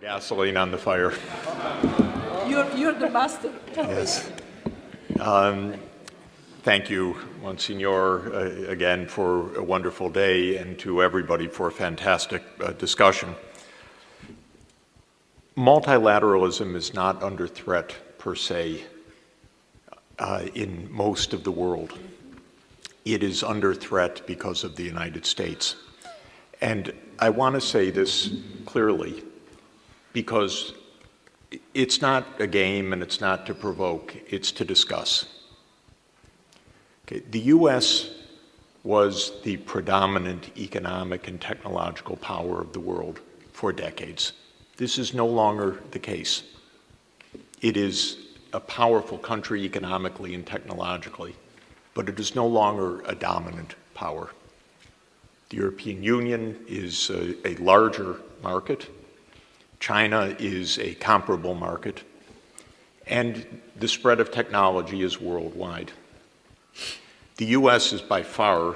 Gasoline on the fire. You're the master. Yes. Thank you, Monsignor, again for a wonderful day, and to everybody for a fantastic discussion. Multilateralism is not under threat per se in most of the world. It is under threat because of the United States. And I want to say this clearly, because it's not a game and it's not to provoke, it's to discuss. Okay. The U.S. was the predominant economic and technological power of the world for decades. This is no longer the case. It is a powerful country economically and technologically, but it is no longer a dominant power. The European Union is a larger market. China is a comparable market, and the spread of technology is worldwide. The U.S. is by far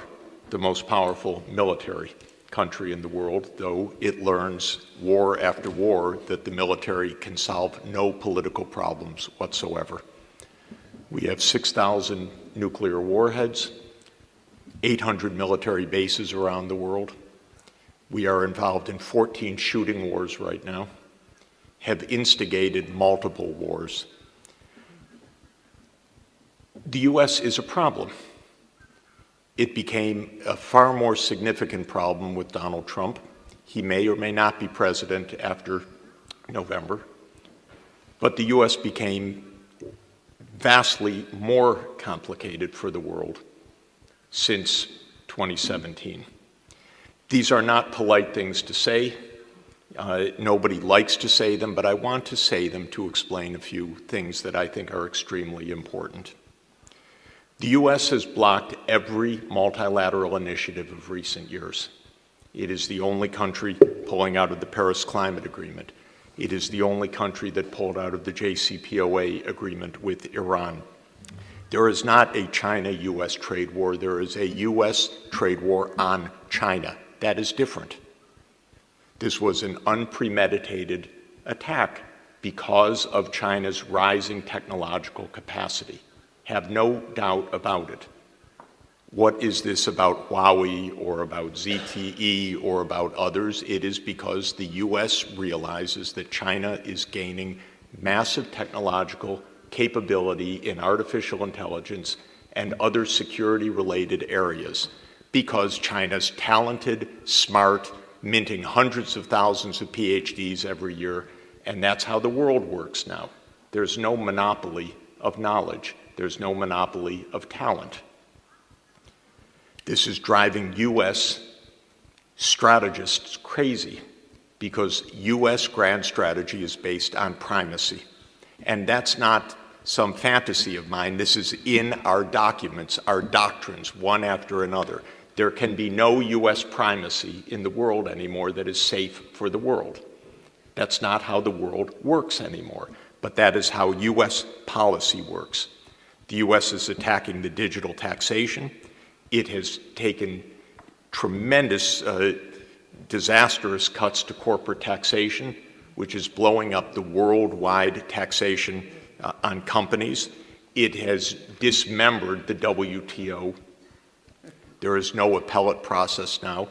the most powerful military country in the world, though it learns war after war that the military can solve no political problems whatsoever. We have 6,000 nuclear warheads, 800 military bases around the world. We are involved in 14 shooting wars right now, have instigated multiple wars. The U.S. is a problem. It became a far more significant problem with Donald Trump. He may or may not be president after November, but the U.S. became vastly more complicated for the world since 2017. These are not polite things to say. Nobody likes to say them, but I want to say them to explain a few things that I think are extremely important. The U.S. has blocked every multilateral initiative of recent years. It is the only country pulling out of the Paris Climate Agreement. It is the only country that pulled out of the JCPOA agreement with Iran. There is not a China-U.S. trade war. There is a U.S. trade war on China. That is different. This was an unpremeditated attack because of China's rising technological capacity. Have no doubt about it. What is this about Huawei or about ZTE or about others? It is because the U.S. realizes that China is gaining massive technological capability in artificial intelligence and other security-related areas, because China's talented, smart, minting hundreds of thousands of PhDs every year, and that's how the world works now. There's no monopoly of knowledge. There's no monopoly of talent. This is driving U.S. strategists crazy, because U.S. grand strategy is based on primacy. And that's not some fantasy of mine. This is in our documents, our doctrines, one after another. There can be no U.S. primacy in the world anymore that is safe for the world. That's not how the world works anymore, but that is how U.S. policy works. The U.S. is attacking the digital taxation. It has taken tremendous, disastrous cuts to corporate taxation, which is blowing up the worldwide taxation on companies. It has dismembered the WTO. There is no appellate process now.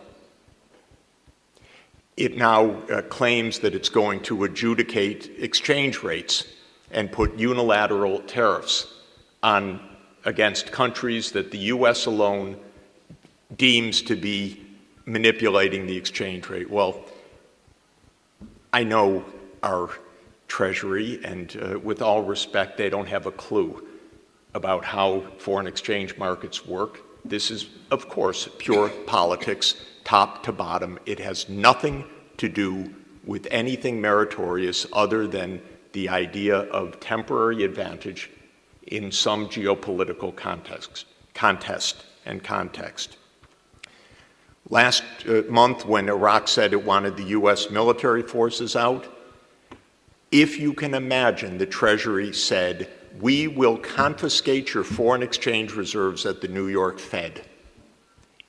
It now claims that it's going to adjudicate exchange rates and put unilateral tariffs against countries that the U.S. alone deems to be manipulating the exchange rate. Well, I know our Treasury, and with all respect, they don't have a clue about how foreign exchange markets work. This is, of course, pure politics, top to bottom. It has nothing to do with anything meritorious other than the idea of temporary advantage in some geopolitical contest and context. Last month, when Iraq said it wanted the U.S. military forces out, if you can imagine, the Treasury said, we will confiscate your foreign exchange reserves at the New York Fed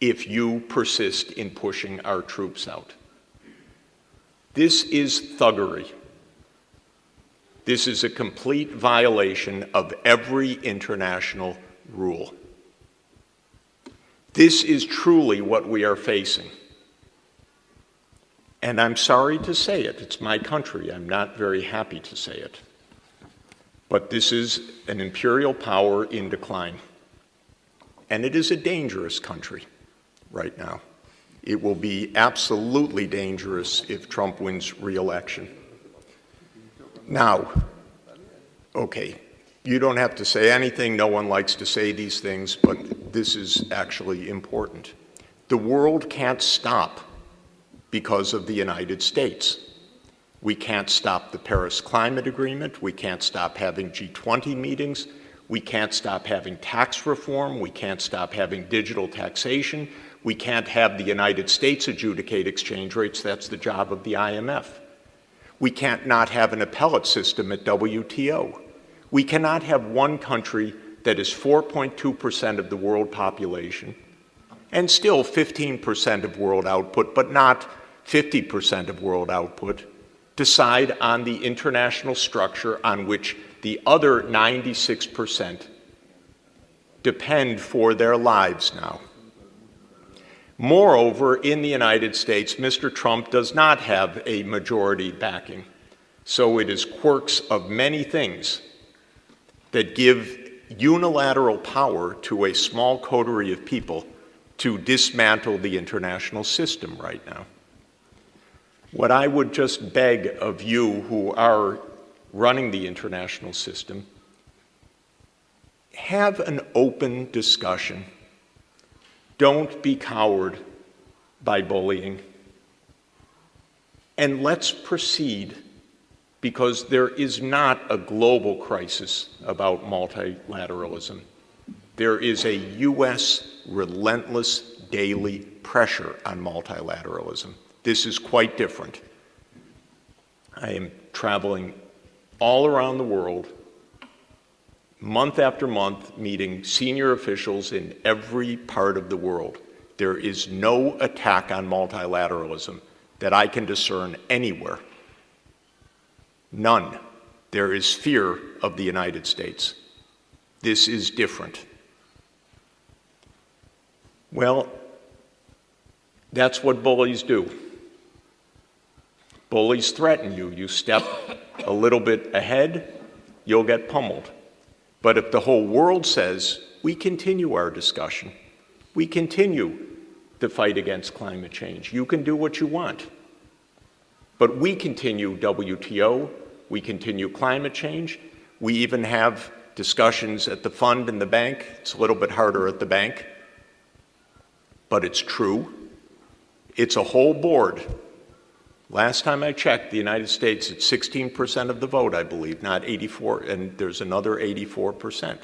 if you persist in pushing our troops out. This is thuggery. This is a complete violation of every international rule. This is truly what we are facing. And I'm sorry to say it. It's my country. I'm not very happy to say it. But this is an imperial power in decline. And it is a dangerous country right now. It will be absolutely dangerous if Trump wins re-election. Now, okay, you don't have to say anything. No one likes to say these things, but this is actually important. The world can't stop because of the United States. We can't stop the Paris Climate Agreement. We can't stop having G20 meetings. We can't stop having tax reform. We can't stop having digital taxation. We can't have the United States adjudicate exchange rates. That's the job of the IMF. We can't not have an appellate system at WTO. We cannot have one country that is 4.2% of the world population and still 15% of world output, but not 50% of world output, decide on the international structure on which the other 96% depend for their lives now. Moreover, in the United States, Mr. Trump does not have a majority backing. So it is quirks of many things that give unilateral power to a small coterie of people to dismantle the international system right now. What I would just beg of you who are running the international system, have an open discussion. Don't be cowed by bullying. And let's proceed, because there is not a global crisis about multilateralism. There is a U.S. relentless daily pressure on multilateralism. This is quite different. I am traveling all around the world, month after month, meeting senior officials in every part of the world. There is no attack on multilateralism that I can discern anywhere. None. There is fear of the United States. This is different. Well, that's what bullies do. Bullies threaten you. You step a little bit ahead, you'll get pummeled. But if the whole world says, we continue our discussion, we continue the fight against climate change, you can do what you want. But we continue WTO, we continue climate change, we even have discussions at the fund and the bank. It's a little bit harder at the bank, but it's true. It's a whole board. Last time I checked, the United States, it's 16% of the vote, I believe, not 84, and there's another 84%.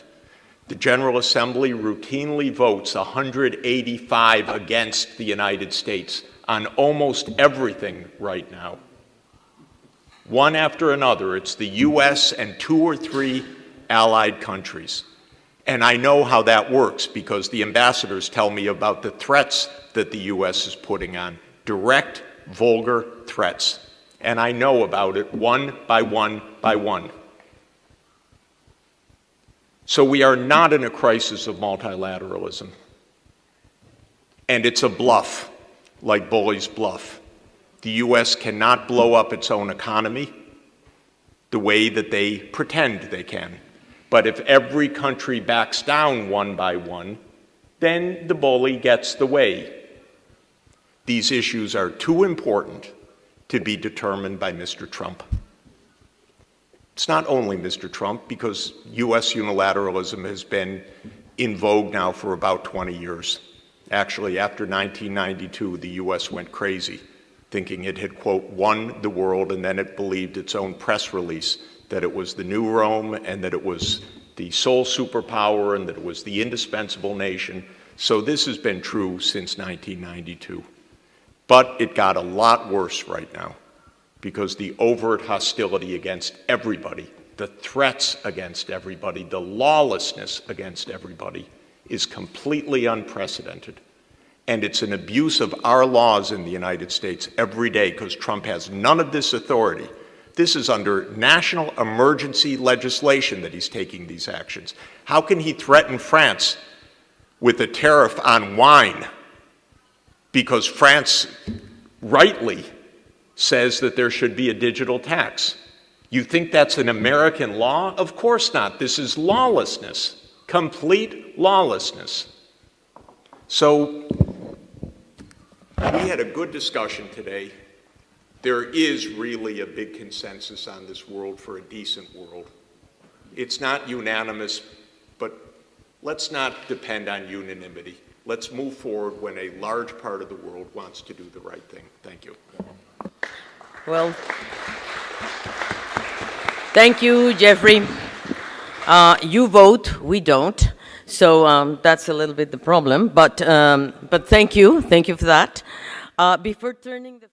The General Assembly routinely votes 185 against the United States on almost everything right now. One after another, it's the US and 2 or 3 allied countries. And I know how that works because the ambassadors tell me about the threats that the US is putting on, direct, vulgar threats. And I know about it one by one by one. So we are not in a crisis of multilateralism. And it's a bluff, like bullies bluff. The US cannot blow up its own economy the way that they pretend they can. But if every country backs down one by one, then the bully gets the way. These issues are too important to be determined by Mr. Trump. It's not only Mr. Trump, because US unilateralism has been in vogue now for about 20 years. Actually, after 1992, the US went crazy, thinking it had, quote, won the world, and then it believed its own press release that it was the new Rome and that it was the sole superpower and that it was the indispensable nation. So this has been true since 1992. But it got a lot worse right now because the overt hostility against everybody, the threats against everybody, the lawlessness against everybody is completely unprecedented. And it's an abuse of our laws in the United States every day because Trump has none of this authority. This is under national emergency legislation that he's taking these actions. How can he threaten France with a tariff on wine because France rightly says that there should be a digital tax? You think that's an American law? Of course not. This is lawlessness, complete lawlessness. So we had a good discussion today. There is really a big consensus on this world for a decent world. It's not unanimous, but let's not depend on unanimity. Let's move forward when a large part of the world wants to do the right thing. Thank you. Well, thank you, Jeffrey. You vote, we don't. So that's a little bit the problem. But thank you for that. Before turning the